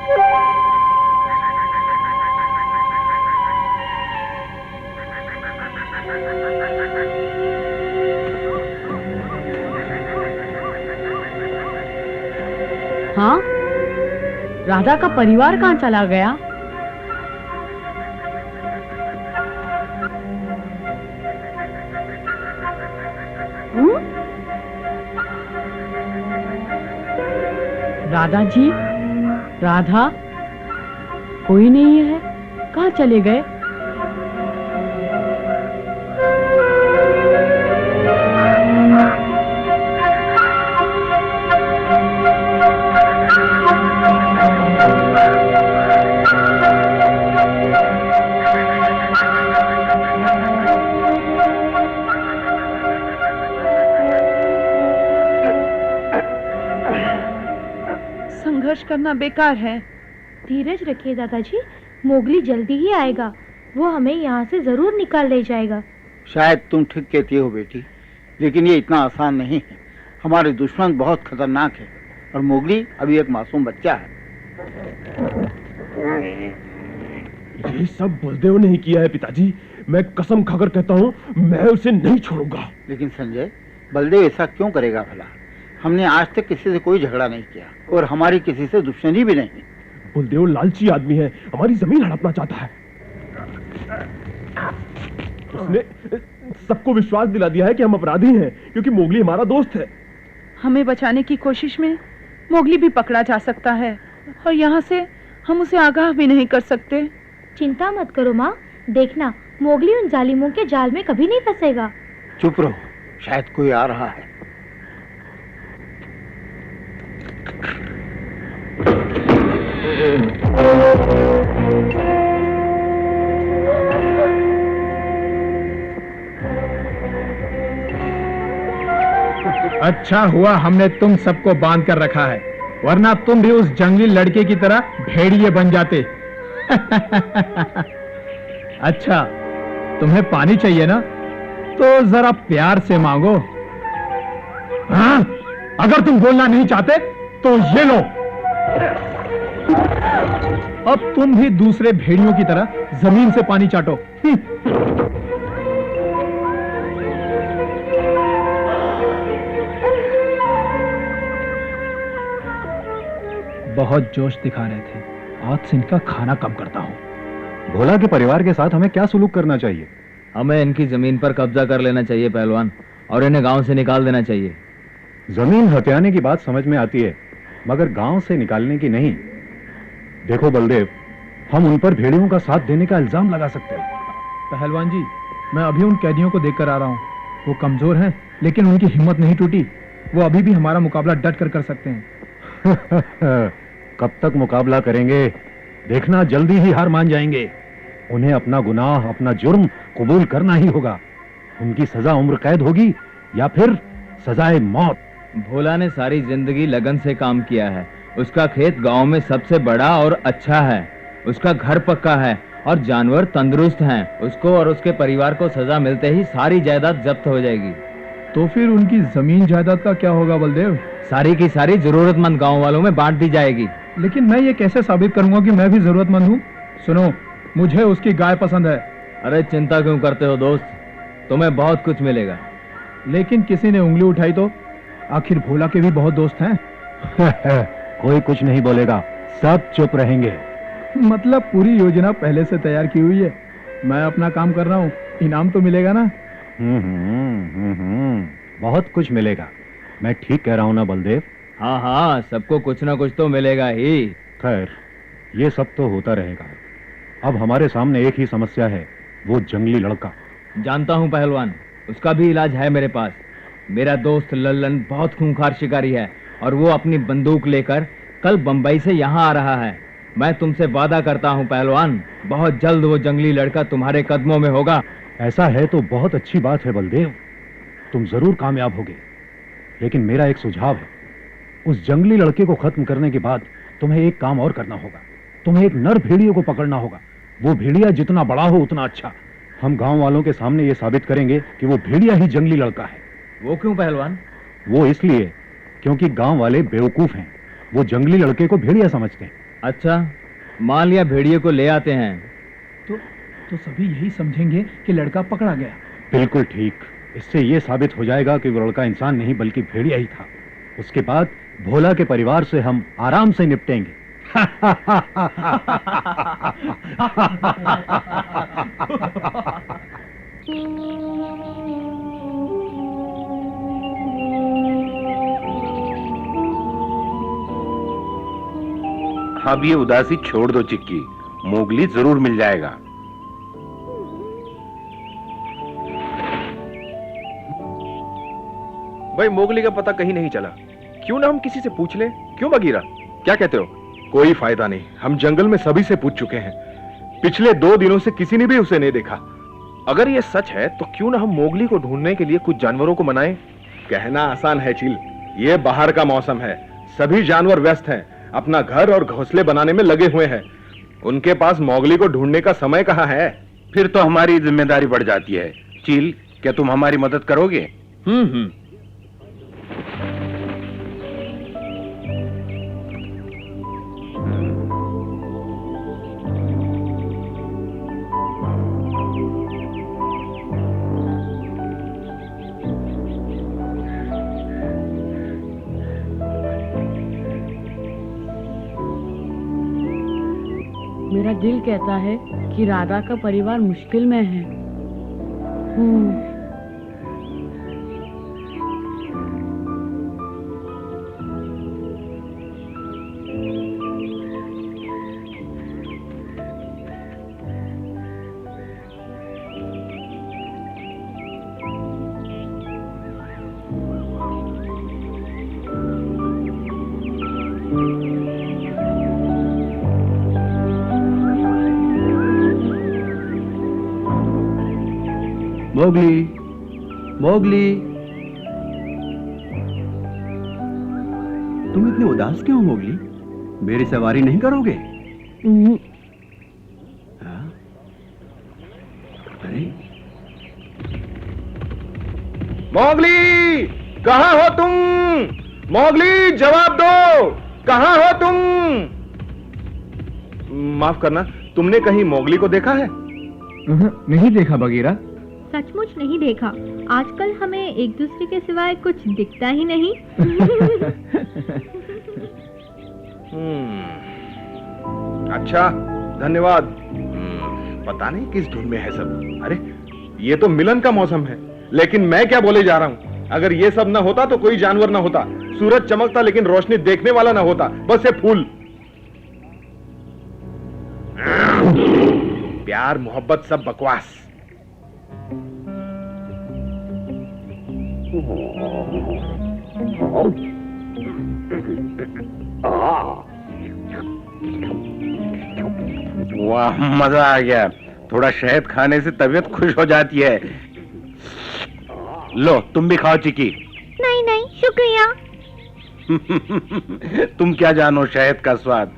हाँ, राधा का परिवार कहाँ चला गया? राधा जी, राधा, कोई नहीं है, कहाँ चले गए? संघर्ष करना बेकार है। धीरज रखिए दादाजी, मोगली जल्दी ही आएगा। वो हमें यहाँ से जरूर निकाल ले जाएगा। शायद तुम ठीक कहती हो बेटी, लेकिन ये इतना आसान नहीं है। हमारे दुश्मन बहुत खतरनाक है और मोगली अभी एक मासूम बच्चा है। ये सब बलदेव ने ही किया है पिताजी। मैं कसम खाकर कहता हूँ, मैं उसे नहीं छोड़ूंगा। लेकिन संजय, बलदेव ऐसा क्यों करेगा भला? हमने आज तक किसी से कोई झगड़ा नहीं किया और हमारी किसी से दुश्मनी भी नहीं। बलदेव लालची आदमी है, हमारी जमीन हड़पना चाहता है। उसने सबको विश्वास दिला दिया है कि हम अपराधी हैं क्योंकि मोगली हमारा दोस्त है। हमें बचाने की कोशिश में मोगली भी पकड़ा जा सकता है और यहाँ से हम उसे आगाह भी नहीं कर सकते। चिंता मत करो माँ, देखना मोगली उन जालिमों के जाल में कभी नहीं फंसेगा। चुप रहो, शायद कोई आ रहा है। अच्छा हुआ हमने तुम सबको बांध कर रखा है, वरना तुम भी उस जंगली लड़के की तरह भेड़िए बन जाते। अच्छा, तुम्हें पानी चाहिए ना, तो जरा प्यार से मांगो। हाँ, अगर तुम बोलना नहीं चाहते तो ये लो। अब तुम भी दूसरे भेड़ियों की तरह जमीन से पानी चाटो। बहुत जोश दिखा रहे थे, आज से इनका खाना कम करता हूं। भोला के परिवार के साथ हमें क्या सुलूक करना चाहिए? हमें इनकी जमीन पर कब्जा कर लेना चाहिए पहलवान, और इन्हें गांव से निकाल देना चाहिए। जमीन हथियाने की बात समझ में आती है, मगर गांव से निकालने की नहीं। देखो बलदेव, हम उन पर भेड़ियों का साथ देने का इल्जाम लगा सकते हैं। पहलवान जी, मैं अभी उन कैदियों को देखकर आ रहा हूं। वो कमजोर हैं, लेकिन उनकी हिम्मत नहीं टूटी। वो अभी भी हमारा मुकाबला डट कर सकते हैं। कब तक मुकाबला करेंगे? देखना, जल्दी ही हार मान जाएंगे। उन्हें अपना गुनाह, अपना जुर्म कबूल करना ही होगा। उनकी सजा उम्र कैद होगी या फिर सजाए मौत। भोला ने सारी जिंदगी लगन से काम किया है। उसका खेत गांव में सबसे बड़ा और अच्छा है। उसका घर पक्का है और जानवर तंदुरुस्त हैं। उसको और उसके परिवार को सजा मिलते ही सारी जायदाद जब्त हो जाएगी। तो फिर उनकी जमीन जायदाद का क्या होगा बलदेव? सारी की सारी जरूरतमंद गांव वालों में बांट दी जाएगी। लेकिन मैं ये कैसे साबित करूंगा कि मैं भी जरूरतमंद हूँ? सुनो, मुझे उसकी गाय पसंद है। अरे चिंता क्यों करते हो दोस्त, तुम्हें बहुत कुछ मिलेगा। लेकिन किसी ने उंगली उठाई तो? आखिर भोला के भी बहुत दोस्त हैं। कोई कुछ नहीं बोलेगा, सब चुप रहेंगे। मतलब पूरी योजना पहले से तैयार की हुई है। मैं अपना काम कर रहा हूँ, इनाम तो मिलेगा ना? बहुत कुछ मिलेगा। मैं ठीक कह रहा हूँ ना बलदेव? हाँ हाँ, सबको कुछ ना कुछ तो मिलेगा ही। खैर, ये सब तो होता रहेगा। अब हमारे सामने एक ही समस्या है, वो जंगली लड़का। जानता हूँ पहलवान, उसका भी इलाज है मेरे पास। मेरा दोस्त लल्लन बहुत खूंखार शिकारी है और वो अपनी बंदूक लेकर कल बंबई से यहाँ आ रहा है। मैं तुमसे वादा करता हूँ पहलवान, बहुत जल्द वो जंगली लड़का तुम्हारे कदमों में होगा। ऐसा है तो बहुत अच्छी बात है बलदेव, तुम जरूर कामयाब होगे। लेकिन मेरा एक सुझाव है, उस जंगली लड़के को खत्म करने के बाद तुम्हें एक काम और करना होगा। तुम्हें एक नर भेड़िए को पकड़ना होगा। वो भेड़िया जितना बड़ा हो उतना अच्छा। हम गांव वालों के सामने ये साबित करेंगे कि वो भेड़िया ही जंगली लड़का है। वो क्यों पहलवान? वो इसलिए क्योंकि गांव वाले बेवकूफ हैं। वो जंगली लड़के को भेड़िया समझते हैं। अच्छा, मान लिया भेड़िए को ले आते हैं, तो सभी यही समझेंगे कि लड़का पकड़ा गया। बिल्कुल ठीक। इससे ये साबित हो जाएगा कि वो लड़का इंसान नहीं बल्कि भेड़िया ही था। उसके बाद भोला के परिवार से हम आराम से निपटेंगे। अब ये उदासी छोड़ दो चिक्की, मोगली जरूर मिल जाएगा। भाई मोगली का पता कहीं नहीं चला, क्यों ना हम किसी से पूछ लें? क्यों बगीरा, क्या कहते हो? कोई फायदा नहीं, हम जंगल में सभी से पूछ चुके हैं, पिछले 2 दिनों से किसी ने भी उसे नहीं देखा। अगर ये सच है तो क्यों ना हम मोगली को ढूंढने के लिए कुछ जानवरों को मनाएं? कहना आसान है चील, ये बाहर का मौसम है, सभी जानवर व्यस्त हैं, अपना घर और घोंसले बनाने में लगे हुए हैं। उनके पास मोगली को ढूंढने का समय कहाँ है? फिर तो हमारी जिम्मेदारी बढ़ जाती है। चील, क्या तुम हमारी मदद करोगे? मेरा दिल कहता है कि राधा का परिवार मुश्किल में है। मोगली, मोगली, तुम इतने उदास क्यों हो मोगली? मेरी सवारी नहीं करोगे? हाँ? अरे मोगली, कहाँ हो तुम? मोगली, जवाब दो, कहाँ हो तुम? माफ करना, तुमने कहीं मोगली को देखा है? नहीं देखा बगीरा। सचमुच नहीं देखा, आजकल हमें एक दूसरे के सिवाय कुछ दिखता ही नहीं। अच्छा, धन्यवाद। पता नहीं किस धुन में है सब। अरे ये तो मिलन का मौसम है, लेकिन मैं क्या बोले जा रहा हूँ, अगर ये सब ना होता तो कोई जानवर ना होता, सूरज चमकता लेकिन रोशनी देखने वाला ना होता, बस ये फूल। प्यार मोहब्बत सब बकवास। वाह, मजा आ गया। थोड़ा शहद खाने से तबीयत खुश हो जाती है। लो तुम भी खाओ चिकी। नहीं नहीं शुक्रिया। तुम क्या जानो शहद का स्वाद।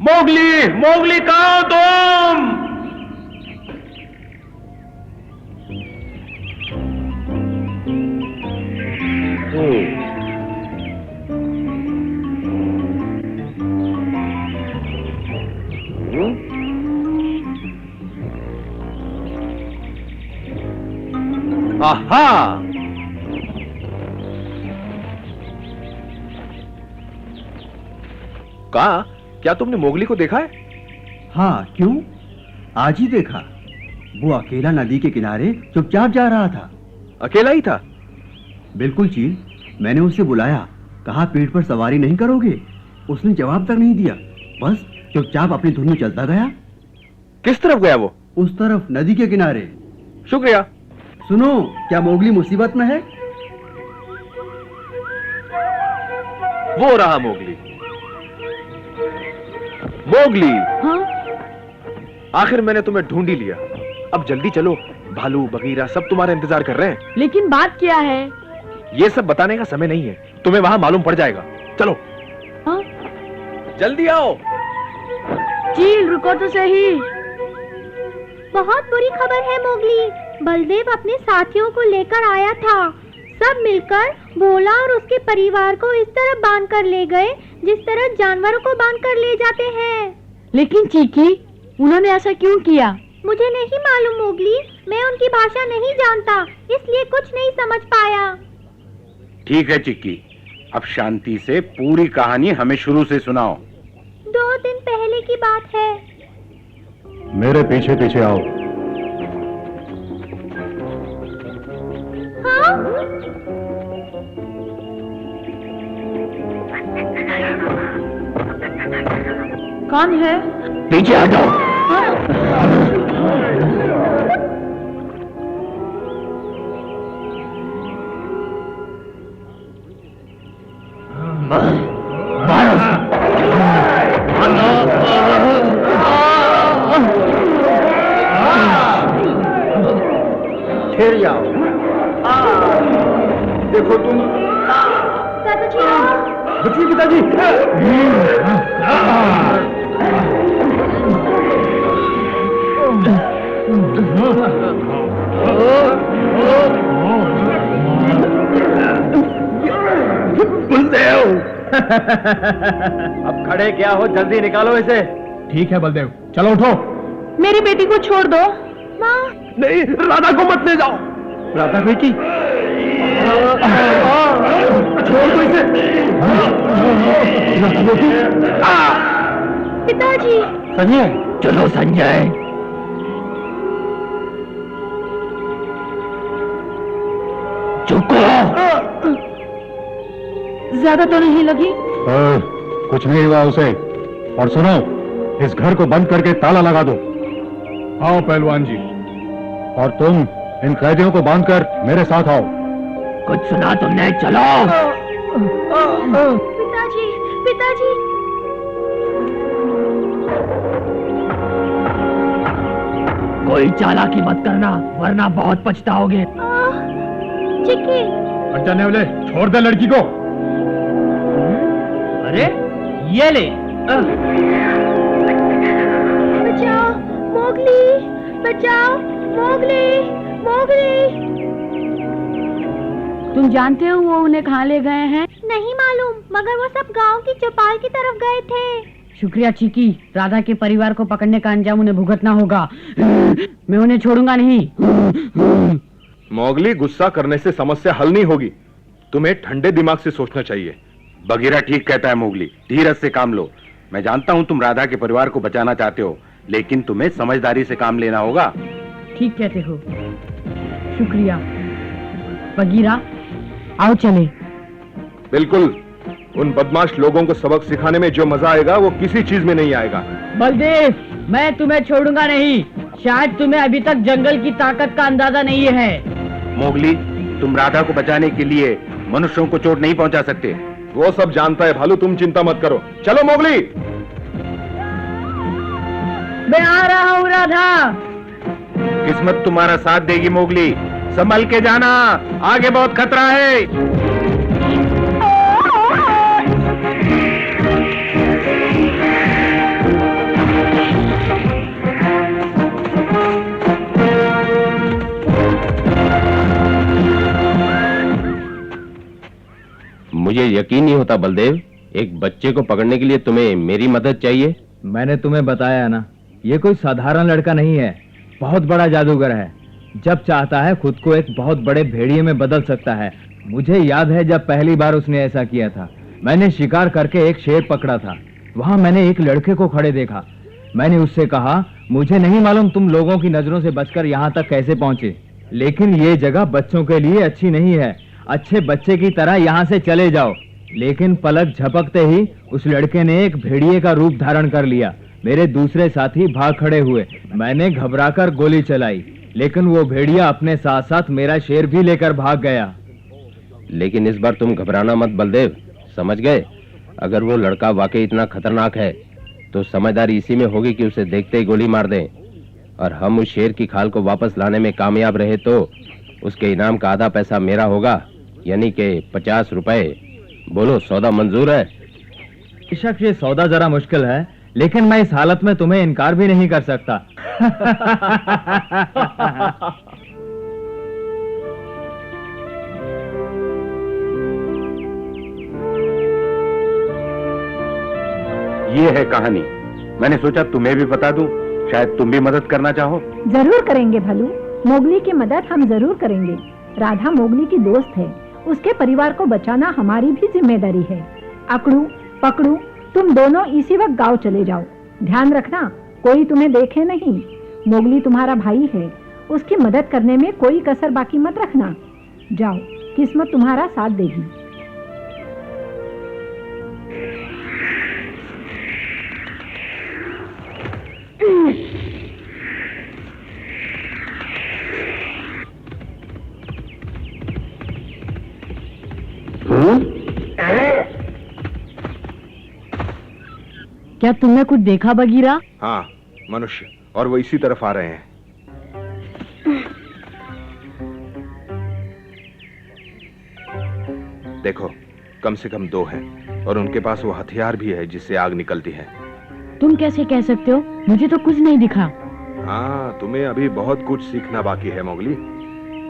मोगली, मोगली कहाँ हो तुम? आहा, कहा, क्या तुमने मोगली को देखा है? हाँ, क्यों? आज ही देखा। वो अकेला नदी के किनारे चुपचाप जा रहा था। अकेला ही था? बिल्कुल चील, मैंने उसे बुलाया, कहा पीठ पर सवारी नहीं करोगे? उसने जवाब तक नहीं दिया, बस चुपचाप अपनी धुन में चलता गया। किस तरफ गया वो? उस तरफ, नदी के किनारे। शुक्रिया। सुनो, क्या मोगली मुसीबत में है? वो रहा मोगली। मोगली, हाँ? आखिर मैंने तुम्हें ढूंढ ही लिया। अब जल्दी चलो, भालू बगीरा सब तुम्हारा इंतजार कर रहे हैं। लेकिन बात क्या है? ये सब बताने का समय नहीं है, तुम्हें वहां मालूम पड़ जाएगा। चलो। हाँ? जल्दी आओ। चील, रुको तो सही। बहुत बुरी खबर है मोगली, बलदेव अपने साथियों को लेकर आया था। सब मिलकर भोला और उसके परिवार को इस तरह बांध कर ले गए जिस तरह जानवरों को बांध कर ले जाते हैं। लेकिन चीकी, उन्होंने ऐसा क्यों किया? मुझे नहीं मालूम मोगली, मैं उनकी भाषा नहीं जानता, इसलिए कुछ नहीं समझ पाया। ठीक है चिक्की, अब शांति से पूरी कहानी हमें शुरू से सुनाओ। 2 दिन पहले की बात है। मेरे पीछे पीछे आओ। हाँ? कौन है? पीछे आ जाओ। ठहर जाओ। देखो तुम। दादाजी, पिताजी। बलदेव, अब खड़े क्या हो, जल्दी निकालो इसे। ठीक है बलदेव, चलो उठो। मेरी बेटी को छोड़ दो। माँ। नहीं, राधा को मत ले जाओ। राधा बेटी, छोड़ दो इसे। राधा बेटी। पिताजी। संजय, चलो संजय। चुप करो। ज्यादा तो नहीं लगी? कुछ नहीं हुआ उसे। और सुनो, इस घर को बंद करके ताला लगा दो। आओ पहलवान जी। और तुम इन कैदियों को बांधकर मेरे साथ आओ। कुछ सुना तुमने? चलो। पिताजी, पिताजी। कोई चालाकी मत करना, वरना बहुत पछताओगे। चिक्की। हट जाने वाले, छोड़ दे लड़की को। अरे ये ले। बचाओ मोगली, बचाओ मोगली, मोगली। तुम जानते हो वो उन्हें कहाँ ले गए हैं? नहीं मालूम, मगर वो सब गांव की चौपाल की तरफ गए थे। शुक्रिया चीकी, राधा के परिवार को पकड़ने का अंजाम उन्हें भुगतना होगा। मैं उन्हें छोड़ूंगा नहीं। मोगली, गुस्सा करने से समस्या हल नहीं होगी। तुम्हें ठंडे दिमाग से सोचना चाहिए। बगीरा ठीक कहता है मोगली, धीरज से काम लो। मैं जानता हूँ तुम राधा के परिवार को बचाना चाहते हो, लेकिन तुम्हें समझदारी से काम लेना होगा। ठीक कहते हो, शुक्रिया। बगीरा, आओ चले। बिल्कुल। उन बदमाश लोगों को सबक सिखाने में जो मजा आएगा वो किसी चीज में नहीं आएगा। बलदेव, मैं तुम्हें छोड़ूंगा नहीं। शायद तुम्हें अभी तक जंगल की ताकत का अंदाजा नहीं है। मोगली, तुम राधा को बचाने के लिए मनुष्यों को चोट नहीं पहुंचा सकते। वो सब जानता है भालू, तुम चिंता मत करो। चलो मोगली। मैं आ रहा हूँ राधा। किस्मत तुम्हारा साथ देगी मोगली, संभल के जाना, आगे बहुत खतरा है। मुझे यकीन नहीं होता बलदेव, एक बच्चे को पकड़ने के लिए तुम्हें मेरी मदद चाहिए। मैंने तुम्हें बताया ना, ये कोई साधारण लड़का नहीं है, बहुत बड़ा जादूगर है। जब चाहता है खुद को एक बहुत बड़े भेड़िए में बदल सकता है। मुझे याद है जब पहली बार उसने ऐसा किया था। मैंने शिकार करके एक शेर पकड़ा था। वहां मैंने एक लड़के को खड़े देखा। मैंने उससे कहा, मुझे नहीं मालूम तुम लोगों की नजरों से बचकर यहाँ तक कैसे पहुंचे, लेकिन ये जगह बच्चों के लिए अच्छी नहीं है। अच्छे बच्चे की तरह यहाँ से चले जाओ। लेकिन पलक झपकते ही उस लड़के ने एक भेड़िए का रूप धारण कर लिया। मेरे दूसरे साथी भाग खड़े हुए। मैंने घबराकर गोली चलाई, लेकिन वो भेड़िया अपने साथ साथ मेरा शेर भी लेकर भाग गया। लेकिन इस बार तुम घबराना मत बलदेव, समझ गए? अगर वो लड़का वाकई इतना खतरनाक है तो समझदारी इसी में होगी कि उसे देखते ही गोली मार दें। और हम उस शेर की खाल को वापस लाने में कामयाब रहे तो उसके इनाम का आधा पैसा मेरा होगा, यानी कि 50 रुपए। बोलो, सौदा मंजूर है? बेशक ये सौदा जरा मुश्किल है, लेकिन मैं इस हालत में तुम्हें इनकार भी नहीं कर सकता। ये है कहानी। मैंने सोचा तुम्हें भी बता दूं, शायद तुम भी मदद करना चाहो। जरूर करेंगे भलू, मोगली की मदद हम जरूर करेंगे। राधा मोगली की दोस्त है, उसके परिवार को बचाना हमारी भी जिम्मेदारी है। अकड़ू पकड़ू, तुम दोनों इसी वक्त गांव चले जाओ। ध्यान रखना कोई तुम्हें देखे नहीं। मोगली तुम्हारा भाई है, उसकी मदद करने में कोई कसर बाकी मत रखना। जाओ, किस्मत तुम्हारा साथ देगी। क्या तुमने कुछ देखा बगीरा? हाँ, मनुष्य, और वो इसी तरफ आ रहे हैं। देखो, कम से कम 2 हैं और उनके पास वो हथियार भी है जिससे आग निकलती है। तुम कैसे कह सकते हो? मुझे तो कुछ नहीं दिखा। हाँ, तुम्हें अभी बहुत कुछ सीखना बाकी है मोगली।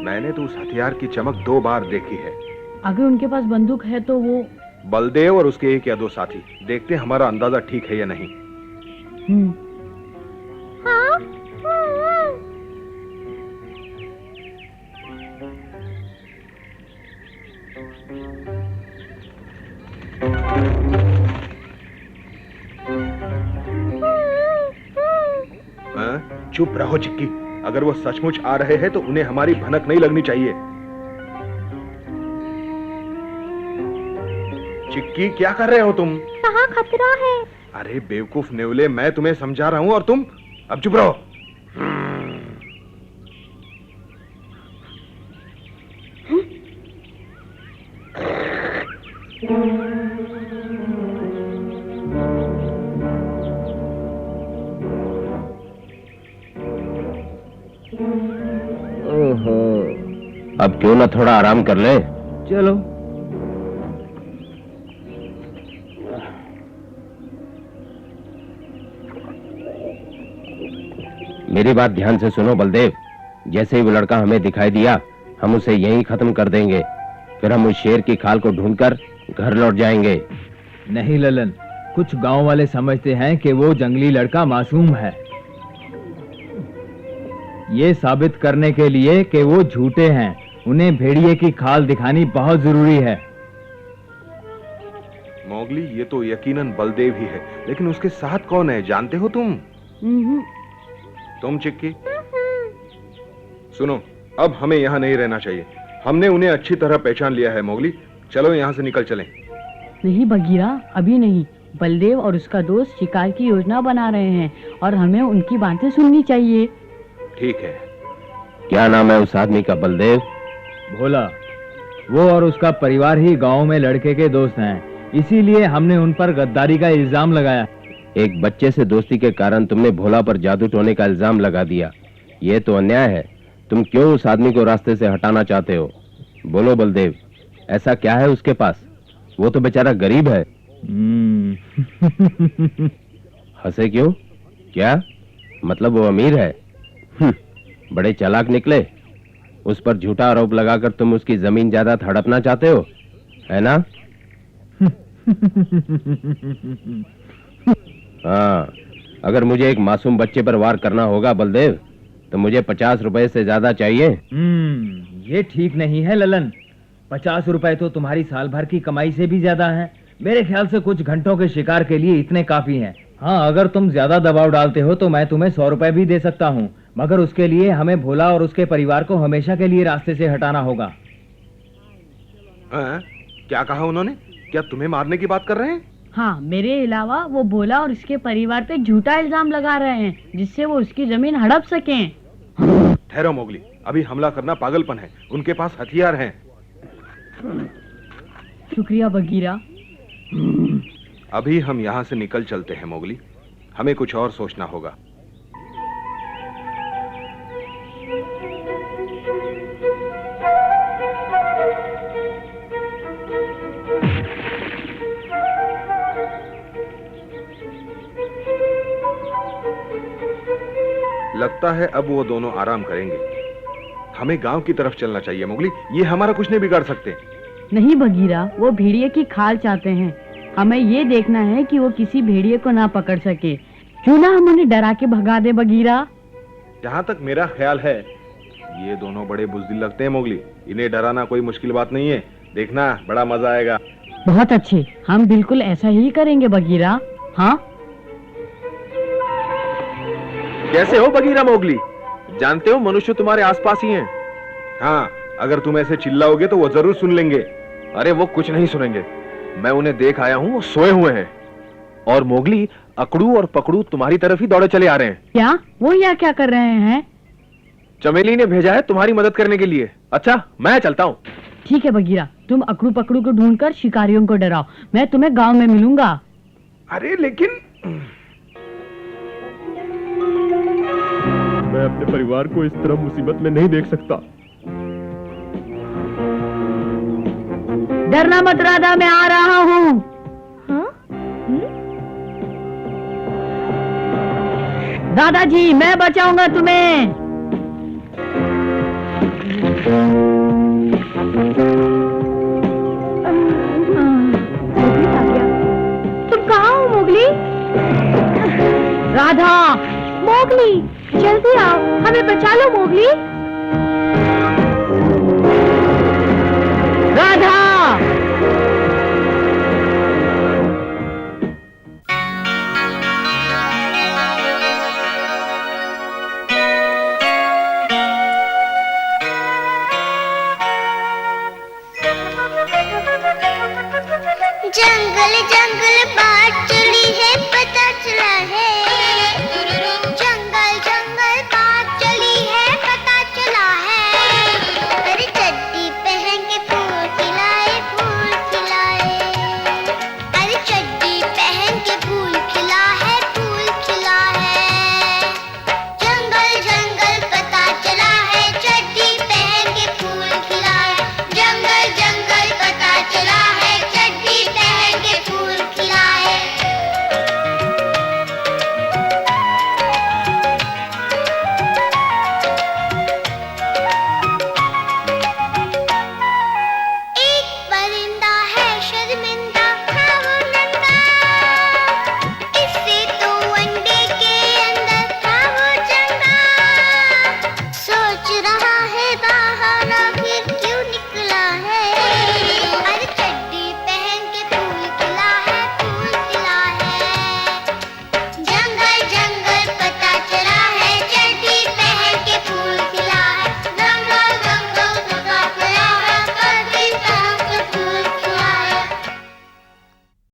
मैंने तो उस हथियार की चमक 2 बार देखी है। अगर उनके पास बंदूक है तो वो बलदेव और उसके 1 या 2 साथी, देखते हमारा अंदाजा ठीक है या नहीं। चुप रहो चिक्की, अगर वो सचमुच आ रहे हैं तो उन्हें हमारी भनक नहीं लगनी चाहिए। चिक्की, क्या कर रहे हो तुम? कहाँ खतरा है? अरे बेवकूफ नेवले, मैं तुम्हें समझा रहा हूं और तुम अब चुप रहो। अब क्यों ना थोड़ा आराम कर ले? चलो। मेरी बात ध्यान से सुनो बलदेव, जैसे ही वो लड़का हमें दिखाई दिया हम उसे यहीं खत्म कर देंगे। फिर हम उस शेर की खाल को ढूंढकर घर लौट जाएंगे। नहीं ललन, कुछ गांव वाले समझते हैं कि वो जंगली लड़का मासूम है। ये साबित करने के लिए कि वो झूठे हैं, उन्हें भेड़िए की खाल दिखानी बहुत जरूरी है। मोगली, ये तो यकीनन बलदेव ही है, लेकिन उसके साथ कौन है जानते हो तुम? तुम चिक्की? सुनो, अब हमें यहाँ नहीं रहना चाहिए। हमने उन्हें अच्छी तरह पहचान लिया है मोगली, चलो यहाँ से निकल चलें। नहीं बगीरा, अभी नहीं। बलदेव और उसका दोस्त शिकार की योजना बना रहे हैं और हमें उनकी बातें सुननी चाहिए। ठीक है। क्या नाम है उस आदमी का? बलदेव? भोला। वो और उसका परिवार ही गांव में लड़के के दोस्त हैं, इसीलिए हमने उन पर गद्दारी का इल्जाम लगाया। एक बच्चे से दोस्ती के कारण तुमने भोला पर जादू टोने का इल्जाम लगा दिया। ये तो अन्याय है। तुम क्यों उस आदमी को रास्ते से हटाना चाहते हो? बोलो बलदेव, ऐसा क्या है उसके पास? वो तो बेचारा गरीब है। हंसे क्यों? क्या मतलब वो अमीर है? बड़े चालाक निकले। उस पर झूठा आरोप लगाकर तुम उसकी जमीन जायदाद हड़पना चाहते हो, है ना? हाँ, अगर मुझे एक मासूम बच्चे पर वार करना होगा बलदेव, तो मुझे 50 रुपए से ज्यादा चाहिए। ये ठीक नहीं है ललन। 50 रुपए तो तुम्हारी साल भर की कमाई से भी ज्यादा है। मेरे ख्याल से कुछ घंटों के शिकार के लिए इतने काफी हैं। हाँ, अगर तुम ज्यादा दबाव डालते हो तो मैं तुम्हें 100 रुपए भी दे सकता हूँ, मगर उसके लिए हमें भोला और उसके परिवार को हमेशा के लिए रास्ते से हटाना होगा। क्या कहा उन्होंने? क्या तुम्हें मारने की बात कर रहे हैं? हाँ, मेरे अलावा वो भोला और उसके परिवार पे झूठा इल्जाम लगा रहे हैं, जिससे वो उसकी जमीन हड़प सकें। ठहरो मोगली, अभी हमला करना पागलपन है। उनके पास हथियार हैं। शुक्रिया बगीरा। अभी हम यहाँ से निकल चलते हैं मोगली, हमें कुछ और सोचना होगा। लगता है अब वो दोनों आराम करेंगे। हमें गांव की तरफ चलना चाहिए मोगली, ये हमारा कुछ नहीं बिगाड़ सकते। नहीं बगीरा, वो भेड़िए की खाल चाहते हैं। हमें ये देखना है कि वो किसी भेड़िए को ना पकड़ सके। क्यों ना हम उन्हें डरा के भगा दे बगीरा। जहाँ तक मेरा ख्याल है ये दोनों बड़े बुज़दिल लगते हैं मोगली। इन्हें डराना कोई मुश्किल बात नहीं है। देखना बड़ा मजा आएगा। बहुत अच्छे, हम बिल्कुल ऐसा ही करेंगे बगीरा। हाँ कैसे हो बगीरा मोगली? जानते हो मनुष्य तुम्हारे आसपास ही हैं। हाँ, अगर तुम ऐसे चिल्लाओगे तो वो जरूर सुन लेंगे। अरे वो कुछ नहीं सुनेंगे, मैं उन्हें देख आया हूँ, वो सोए हुए हैं। और मोगली, अकड़ू और पकड़ू तुम्हारी तरफ ही दौड़े चले आ रहे हैं। क्या? वो यहाँ क्या कर रहे हैं? चमेली ने भेजा है तुम्हारी मदद करने के लिए। अच्छा, मैं चलता हूँ। ठीक है बगीरा, तुम अकड़ू पकड़ू को ढूंढकर शिकारियों को डराओ। मैं तुम्हें गांव में मिलूंगा। अरे लेकिन मैं अपने परिवार को इस तरह मुसीबत में नहीं देख सकता। डरना मत राधा, मैं आ रहा हूँ। दादाजी, मैं बचाऊंगा तुम्हें। तुम कहाँ हो मोगली? राधा, मोगली, जल्दी आओ, हमें बचा लो मोगली। राधा। जंगल जंगल बाट